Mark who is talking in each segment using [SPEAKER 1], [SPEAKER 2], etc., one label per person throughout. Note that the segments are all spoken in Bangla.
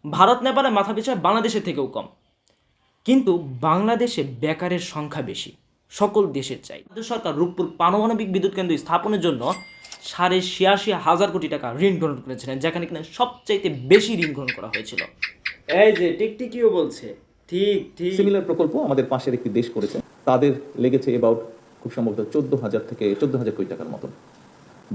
[SPEAKER 1] ভারত নেপালে মাথাপিছু বাংলাদেশের থেকেও কম, কিন্তু বাংলাদেশে বেকারের সংখ্যা বেশি সকল দেশের চাই। সরকার রূপপুর পারমাণবিক বিদ্যুৎ কেন্দ্র স্থাপনের জন্য 86,500 কোটি টাকা ঋণ গ্রহণ করেছিলেন, যেখানে কিনা সবচাইতে বেশি ঋণ গ্রহণ করা হয়েছিল। এই যে টিকটিকিও বলছে ঠিক ঠিক
[SPEAKER 2] সিমিলার প্রকল্প আমাদের পাশের একটি দেশ করেছে, তাদের লেগেছে এবাউট খুব সম্ভবত 14,000 থেকে 14,000 কোটি টাকার মতন।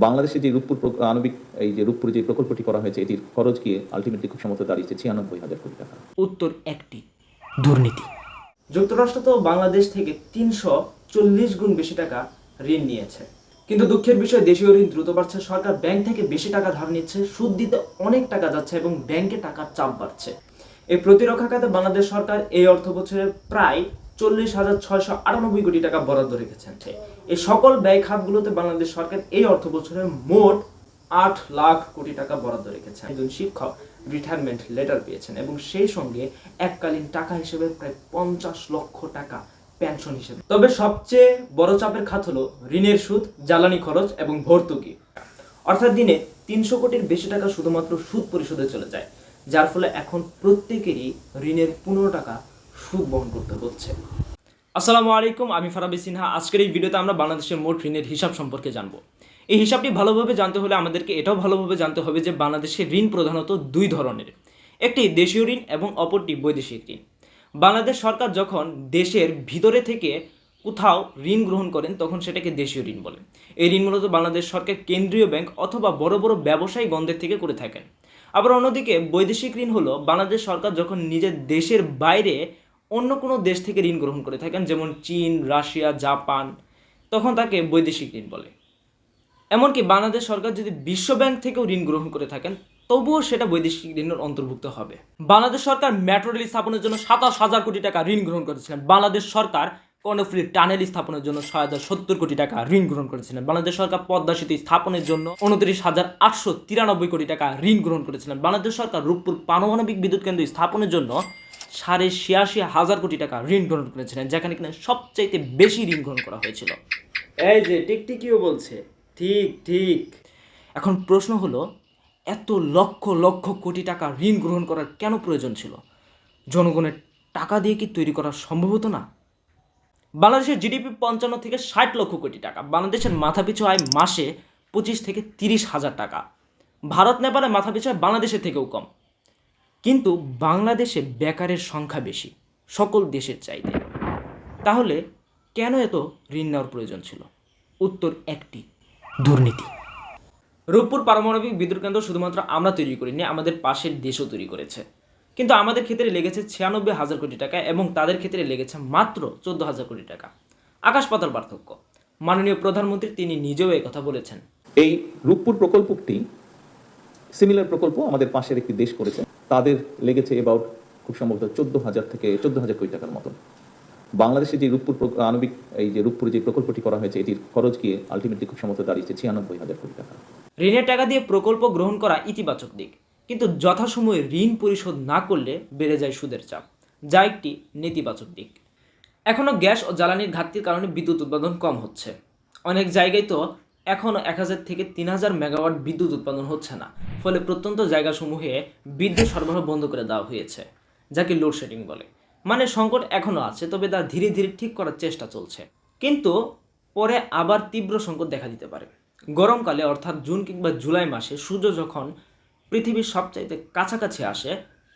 [SPEAKER 2] বাংলাদেশে যে রূপপুর আণবিক এই যে রূপপুরে যে প্রকল্পটি করা হয়েছে, এটির খরচ গিয়ে আলটিমেটলি খুব সম্ভবত দাঁড়িয়েছে 96,000 কোটি টাকা।
[SPEAKER 1] উত্তর একটি, দুর্নীতি। যুক্তরাষ্ট্র তো বাংলাদেশ থেকে 340 গুণ বেশি টাকা ঋণ নিয়েছে, কিন্তু দুঃখের বিষয় দেশীয় ঋণ দ্রুত বাড়ছে। সরকার ব্যাংক থেকে বেশি টাকা ধার নিচ্ছে, সুদ দিতে অনেক টাকা যাচ্ছে এবং ব্যাংকে টাকার চাপ বাড়ছে। এই প্রতিরক্ষা খাতে বাংলাদেশ সরকার এই অর্থ বছরে প্রায় 40,698 কোটি টাকা বরাদ্দ রেখেছেন। এই সকল ব্যয় খাতগুলোতে বাংলাদেশ সরকার এই অর্থ বছরে মোট 8 লাখ কোটি টাকা বরাদ্দ রেখেছেন। একজন শিক্ষক রিটায়ারমেন্ট লেটার পেয়েছেন এবং সেই সঙ্গে এককালীন টাকা হিসেবে প্রায় 50 লক্ষ টাকা পেনশন হিসেবে। তবে সবচেয়ে বড় চাপের খাত হলো ঋণের সুদ, জ্বালানি খরচ এবং ভর্তুকি। অর্থাৎ দিনে 300 কোটির বেশি টাকা শুধুমাত্র সুদ পরিশোধে চলে যায়, যার ফলে এখন প্রত্যেকেরই ঋণের 15 টাকা সুদ বহন করতে হচ্ছে। আসসালামু আলাইকুম, আমি ফারাবি সিনহা। আজকের এই ভিডিওতে আমরা বাংলাদেশের মোট ঋণের হিসাব সম্পর্কে জানবো। এই হিসাবটি ভালোভাবে জানতে হলে আমাদেরকে এটাও ভালোভাবে জানতে হবে যে বাংলাদেশের ঋণ প্রধানত দুই ধরনের, একটি দেশীয় ঋণ এবং অপরটি বৈদেশিক ঋণ। বাংলাদেশ সরকার যখন দেশের ভিতরে থেকে কোথাও ঋণ গ্রহণ করেন তখন সেটাকে দেশীয় ঋণ বলে। এই ঋণ মূলত বাংলাদেশ সরকার কেন্দ্রীয় ব্যাংক অথবা বড় বড় ব্যবসায়ী গণদের থেকে করে থাকেন। আবার অন্যদিকে বৈদেশিক ঋণ হলো বাংলাদেশ সরকার যখন নিজের দেশের বাইরে অন্য কোনো দেশ থেকে ঋণ গ্রহণ করে থাকেন, যেমন চীন, রাশিয়া, জাপান, তখন তাকে বৈদেশিক ঋণ বলে। এমনকি বাংলাদেশ সরকার যদি বিশ্ব ব্যাংক থেকেও ঋণ গ্রহণ করে থাকেন তবুও সেটা বৈদেশিক ঋণের অন্তর্ভুক্ত হবে। বাংলাদেশ সরকার মেট্রো রেল স্থাপনের জন্য 27,000 কোটি টাকা ঋণ গ্রহণ করেছিলেন। বাংলাদেশ সরকার কর্ণফুলী টানেল স্থাপনের জন্য 6,070 কোটি টাকা ঋণ গ্রহণ করেছিলেন। বাংলাদেশ সরকার পদ্মা সেতু স্থাপনের জন্য 29,893 কোটি টাকা ঋণ গ্রহণ করেছিলেন। বাংলাদেশ সরকার রূপপুর পারমাণবিক বিদ্যুৎ কেন্দ্র স্থাপনের জন্য 86,500 কোটি টাকা ঋণ গ্রহণ করেছিলেন, যেখানে কিনা সবচাইতে বেশি ঋণ গ্রহণ করা হয়েছিল। এই যে টিকটিকিও বলছে ঠিক ঠিক। এখন প্রশ্ন হলো, এত লক্ষ লক্ষ কোটি টাকা ঋণ গ্রহণ করার কেন প্রয়োজন ছিল? জনগণের টাকা দিয়ে কি তৈরি করা সম্ভব হতো না? বাংলাদেশের জিডিপি 55 থেকে 60 লক্ষ কোটি টাকা। বাংলাদেশের মাথাপিছু আয় মাসে 25 থেকে 30 হাজার টাকা। ভারত নেপালে মাথাপিছু আয় বাংলাদেশের থেকেও কম, কিন্তু বাংলাদেশে বেকারের সংখ্যা বেশি সকল দেশের চাইতে। তাহলে কেন এত ঋণ নেওয়ার প্রয়োজন ছিল? উত্তর একটি, দুর্নীতি। রূপপুর পারমাণবিক বিদ্যুৎ কেন্দ্র শুধুমাত্র আমরা তৈরি করিনি, আমাদের পাশের দেশও তৈরি করেছে, কিন্তু আমাদের ক্ষেত্রে লেগেছে 96,000 কোটি টাকা এবং তাদের ক্ষেত্রে লেগেছে মাত্র 14,000 কোটি টাকা। আকাশ পাতাল পার্থক্য। মাননীয় প্রধানমন্ত্রী তিনি নিজেও এই কথা বলেছেন।
[SPEAKER 2] এই রূপপুর প্রকল্পটি সিমিলার প্রকল্প আমাদের পাশের একটি দেশ করেছে, তাদের লেগেছে এবাউট খুব সম্ভবত 14,000 থেকে 14,000 কোটি টাকার মতন। বাংলাদেশে যে রূপপুর আণবিক এই যে রূপপুরে যে প্রকল্পটি করা হয়েছে, এটির খরচ গিয়ে আলটিমেটলি খুব সম্ভবত দাঁড়িয়েছে 96,000 কোটি টাকা।
[SPEAKER 1] ঋণের টাকা দিয়ে প্রকল্প গ্রহণ করা ইতিবাচক দিক, কিন্তু যথাসময়ে ঋণ পরিশোধ না করলে বেড়ে যায় সুদের চাপ, যা একটি নেতিবাচক দিক। এখনও গ্যাস ও জ্বালানির ঘাটতির কারণে বিদ্যুৎ উৎপাদন কম হচ্ছে। অনেক জায়গায় তো এখনও 1,000 থেকে 3,000 মেগাওয়াট বিদ্যুৎ উৎপাদন হচ্ছে না, ফলে প্রত্যন্ত জায়গাসমূহে বিদ্যুৎ সরবরাহ বন্ধ করে দেওয়া হয়েছে, যাকে লোডশেডিং বলে। মানে সংকট এখনও আছে, তবে তা ধীরে ধীরে ঠিক করার চেষ্টা চলছে, কিন্তু পরে আবার তীব্র সংকট দেখা দিতে পারে। গরমকালে অর্থাৎ জুন কিংবা জুলাই মাসে সূর্য যখন পৃথিবীর সবচাইতে কাছাকাছি আসে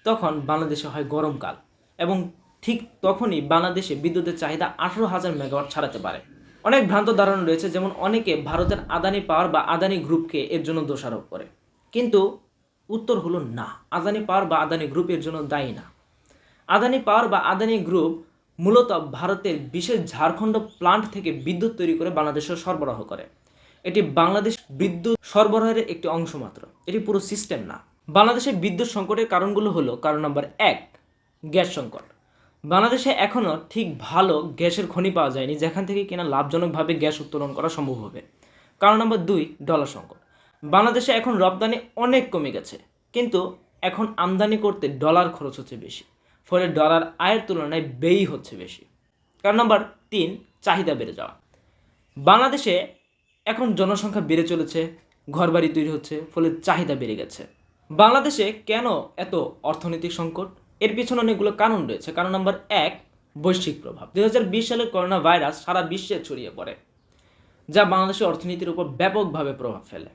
[SPEAKER 1] তখন বাংলাদেশে হয় গরমকাল, এবং ঠিক তখনই বাংলাদেশে বিদ্যুতের চাহিদা 18,000 মেগাওয়াট ছাড়াতে পারে। অনেক ভ্রান্ত ধারণা রয়েছে, যেমন অনেকে ভারতের আদানি পাওয়ার বা আদানি গ্রুপকে এর জন্য দোষারোপ করে, কিন্তু উত্তর হলো না, আদানি পাওয়ার বা আদানি গ্রুপ এর জন্য দায়ী না। আদানি পাওয়ার বা আদানি গ্রুপ মূলত ভারতের বিশেষ ঝাড়খণ্ড প্লান্ট থেকে বিদ্যুৎ তৈরি করে বাংলাদেশে সরবরাহ করে। এটি বাংলাদেশ বিদ্যুৎ সরবরাহের একটি অংশ মাত্র, এটি পুরো সিস্টেম না। বাংলাদেশে বিদ্যুৎ সংকটের কারণগুলো হলো, কারণ নম্বর 1, গ্যাস সংকট। বাংলাদেশে এখনও ঠিক ভালো গ্যাসের খনি পাওয়া যায়নি যেখান থেকে কিনা লাভজনকভাবে গ্যাস উত্তোলন করা সম্ভব হবে। কারণ নম্বর 2, ডলার সংকট। বাংলাদেশে এখন রপ্তানি অনেক কমে গেছে, কিন্তু এখন আমদানি করতে ডলার খরচ হচ্ছে বেশি, ফলে ডলার আয়ের তুলনায় ব্যয়ই হচ্ছে বেশি। কারণ নম্বর 3, চাহিদা বেড়ে যাওয়া। বাংলাদেশে এখন জনসংখ্যা বেড়ে চলেছে, ঘরবাড়ি তৈরি হচ্ছে, ফলে চাহিদা বেড়ে গেছে। বাংলাদেশে কেন এত অর্থনৈতিক সংকট? এর পিছনে অনেকগুলো কারণ রয়েছে। কারণ নাম্বার 1, বৈশ্বিক প্রভাব। 2020 সালের করোনা ভাইরাস সারা বিশ্বে ছড়িয়ে পড়ে, যা বাংলাদেশের অর্থনীতির উপর ব্যাপকভাবে প্রভাব ফেলে।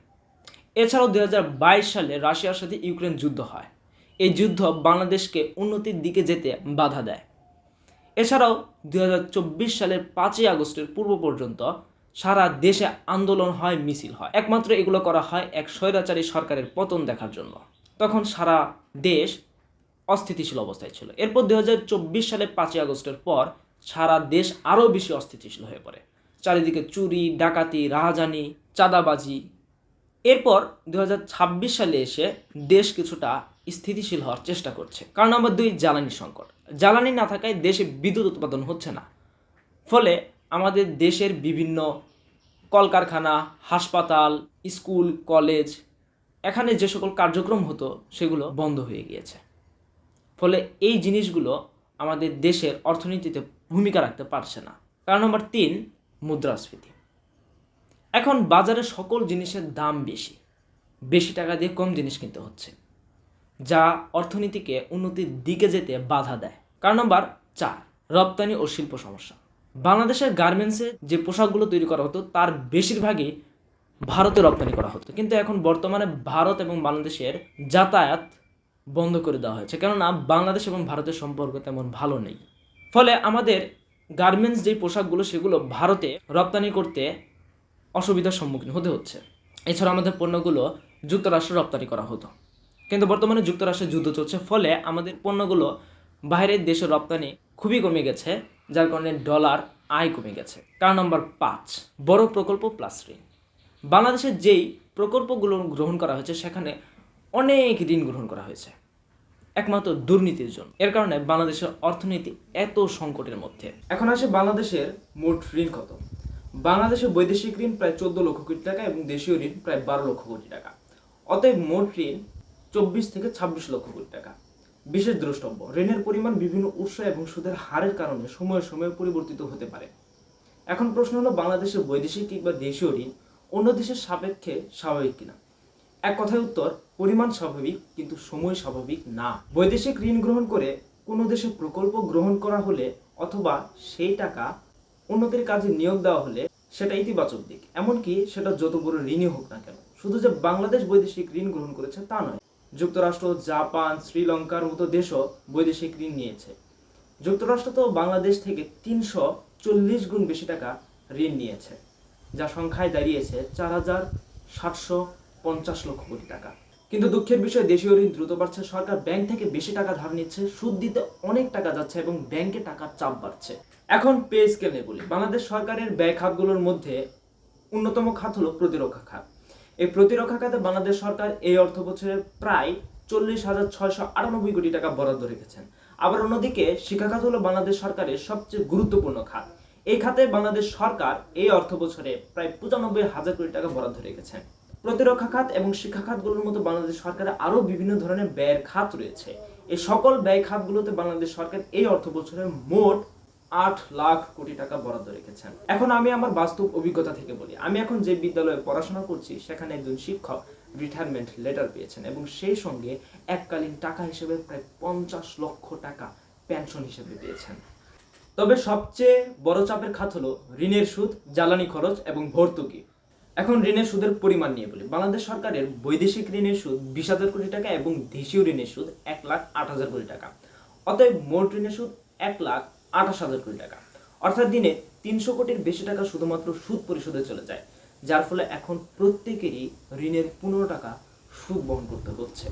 [SPEAKER 1] এছাড়াও 2022 সালে রাশিয়ার সাথে ইউক্রেন যুদ্ধ হয়। এই যুদ্ধ বাংলাদেশকে উন্নতির দিকে যেতে বাধা দেয়। এছাড়াও 2024 সালের 5ই আগস্টের পূর্ব পর্যন্ত সারা দেশে আন্দোলন হয়, মিছিল হয়। একমাত্র এগুলো করা হয় এক স্বৈরাচারী সরকারের পতন দেখার জন্য। তখন সারা দেশ অস্থিতিশীল অবস্থায় ছিল। এরপর 2024 সালের 5ই আগস্টের পর সারা দেশ আরও বেশি অস্থিতিশীল হয়ে পড়ে। চারিদিকে চুরি, ডাকাতি, রাহাজানি, চাঁদাবাজি। এরপর 2026 সালে এসে দেশ কিছুটা স্থিতিশীল হওয়ার চেষ্টা করছে। কারণ নাম্বার 2, জ্বালানি সংকট। জ্বালানি না থাকায় দেশে বিদ্যুৎ উৎপাদন হচ্ছে না। ফলে আমাদের দেশের বিভিন্ন কলকারখানা, হাসপাতাল, স্কুল, কলেজ, এখানে যে সকল কার্যক্রম হতো সেগুলো বন্ধ হয়ে গিয়েছে। ফলে এই জিনিসগুলো আমাদের দেশের অর্থনীতিতে ভূমিকা রাখতে পারছে না। কারণ নাম্বার 3, মুদ্রাস্ফীতি। এখন বাজারে সকল জিনিসের দাম বেশি, বেশি টাকা দিয়ে কম জিনিস কিনতে হচ্ছে, যা অর্থনীতিকে উন্নতির দিকে যেতে বাধা দেয়। কারণ নাম্বার 4, রপ্তানি ও শিল্প সমস্যা। বাংলাদেশের গার্মেন্টসে যে পোশাকগুলো তৈরি করা হতো তার বেশিরভাগই ভারতে রপ্তানি করা হতো, কিন্তু এখন বর্তমানে ভারত এবং বাংলাদেশের যাতায়াত বন্ধ করে দেওয়া হয়েছে, কেননা বাংলাদেশ এবং ভারতের সম্পর্ক তেমন ভালো নেই। ফলে আমাদের গার্মেন্টস যে পোশাকগুলো সেগুলো ভারতে রপ্তানি করতে অসুবিধার সম্মুখীন হতে হচ্ছে। এছাড়া আমাদের পণ্যগুলো যুক্তরাষ্ট্রে রপ্তানি করা হতো, কিন্তু বর্তমানে যুক্তরাষ্ট্রে যুদ্ধ চলছে, ফলে আমাদের পণ্যগুলো বাইরের দেশে রপ্তানি খুবই কমে গেছে, যার কারণে ডলার আয় কমে গেছে। কারণ নাম্বার 5, বড় প্রকল্প প্লাস ঋণ। বাংলাদেশের যেই প্রকল্পগুলো গ্রহণ করা হয়েছে সেখানে অনেক ঋণ গ্রহণ করা হয়েছে একমাত্র দুর্নীতির জন্য। এর কারণে বাংলাদেশের অর্থনীতি এত সংকটের মধ্যে। এখন আসে বাংলাদেশের মোট ঋণ কত। বাংলাদেশের বৈদেশিক ঋণ প্রায় 14 লক্ষ কোটি টাকা এবং দেশীয় ঋণ প্রায় 12 লক্ষ কোটি টাকা। অতএব মোট ঋণ 24 থেকে 26 লক্ষ কোটি টাকা। বিশেষ দ্রষ্টব্য, ঋণের পরিমাণ বিভিন্ন উৎস এবং সুদের হারের কারণে সময়ে সময়ে পরিবর্তিত হতে পারে। এখন প্রশ্ন হলো, বাংলাদেশের বৈদেশিক কিংবা দেশীয় ঋণ অন্য দেশের সাপেক্ষে স্বাভাবিক কিনা? এক কথায় উত্তর, পরিমাণ স্বাভাবিক কিন্তু সময় স্বাভাবিক না। বৈদেশিক ঋণ গ্রহণ করে কোনো দেশে প্রকল্প গ্রহণ করা হলে অথবা সেই টাকা উন্নতির কাজে নিয়োগ দেওয়া হলে সেটা ইতিবাচক দিক, এমনকি সেটা যত বড় ঋণই হোক না কেন। শুধু যে বাংলাদেশ বৈদেশিক ঋণ গ্রহণ করেছে তা নয়, যুক্তরাষ্ট্র, জাপান, শ্রীলঙ্কার মতো দেশও বৈদেশিক ঋণ নিয়েছে। যুক্তরাষ্ট্র তো বাংলাদেশ থেকে 340 গুণ বেশি টাকা ঋণ নিয়েছে, যা সংখ্যায় দাঁড়িয়েছে 4,750 লক্ষ কোটি টাকা। কিন্তু দুঃখের বিষয়, দেশীয় ঋণ দ্রুত বাড়ছে। সরকার ব্যাংক থেকে বেশি টাকা ধার নিচ্ছে, সুদ দিতে অনেক টাকা যাচ্ছে এবং ব্যাংকে টাকার চাপ বাড়ছে। এখন পে স্কেল নিয়ে বলি। বাংলাদেশ সরকারের ব্যয় খাতগুলোর মধ্যে অন্যতম খাত হলো প্রতিরক্ষা খাত। এই প্রতিরক্ষা খাতে বাংলাদেশ সরকার এই অর্থ বছরে প্রায় 40,698 কোটি টাকা বরাদ্দ রেখেছেন। আবার অন্যদিকে শিক্ষা খাত হলো বাংলাদেশ সরকারের সবচেয়ে গুরুত্বপূর্ণ খাত। এই খাতে বাংলাদেশ সরকার এই অর্থ বছরে প্রায় 95,000 কোটি টাকা বরাদ্দ রেখেছেন। প্রতিরক্ষা খাত এবং শিক্ষা খাতগুলোর মতো বাংলাদেশ সরকারের আরও বিভিন্ন ধরনের ব্যয়ের খাত রয়েছে। এই সকল ব্যয় খাতগুলোতে বাংলাদেশ সরকার এই অর্থ বছরে মোট 8 লাখ কোটি টাকা বরাদ্দ রেখেছেন। এখন আমি আমার বাস্তব অভিজ্ঞতা থেকে বলি। আমি এখন যে বিদ্যালয়ে পড়াশোনা করছি সেখানে একজন শিক্ষক রিটায়ারমেন্ট লেটার পেয়েছেন এবং সেই সঙ্গে এককালীন টাকা হিসেবে প্রায় 50 লক্ষ টাকা পেনশন হিসেবে পেয়েছেন। তবে সবচেয়ে বড় চাপের খাত হলো ঋণের সুদ, জ্বালানি খরচ এবং ভর্তুকি। এখন ঋণের সুদের পরিমাণ নিয়ে বলি। বাংলাদেশ সরকারের বৈদেশিক ঋণের সুদ 20,000 কোটি টাকা এবং দেশীয় ঋণের সুদ 1,08,000 কোটি টাকা। অতএব মোট ঋণের সুদ 1,28,000 কোটি টাকা। অর্থাৎ দিনে 300 কোটির বেশি টাকা শুধুমাত্র সুদ পরিশোধে চলে যায়, যার ফলে এখন প্রত্যেকেরই ঋণের 15 টাকা সুদ বহন করতে হচ্ছে।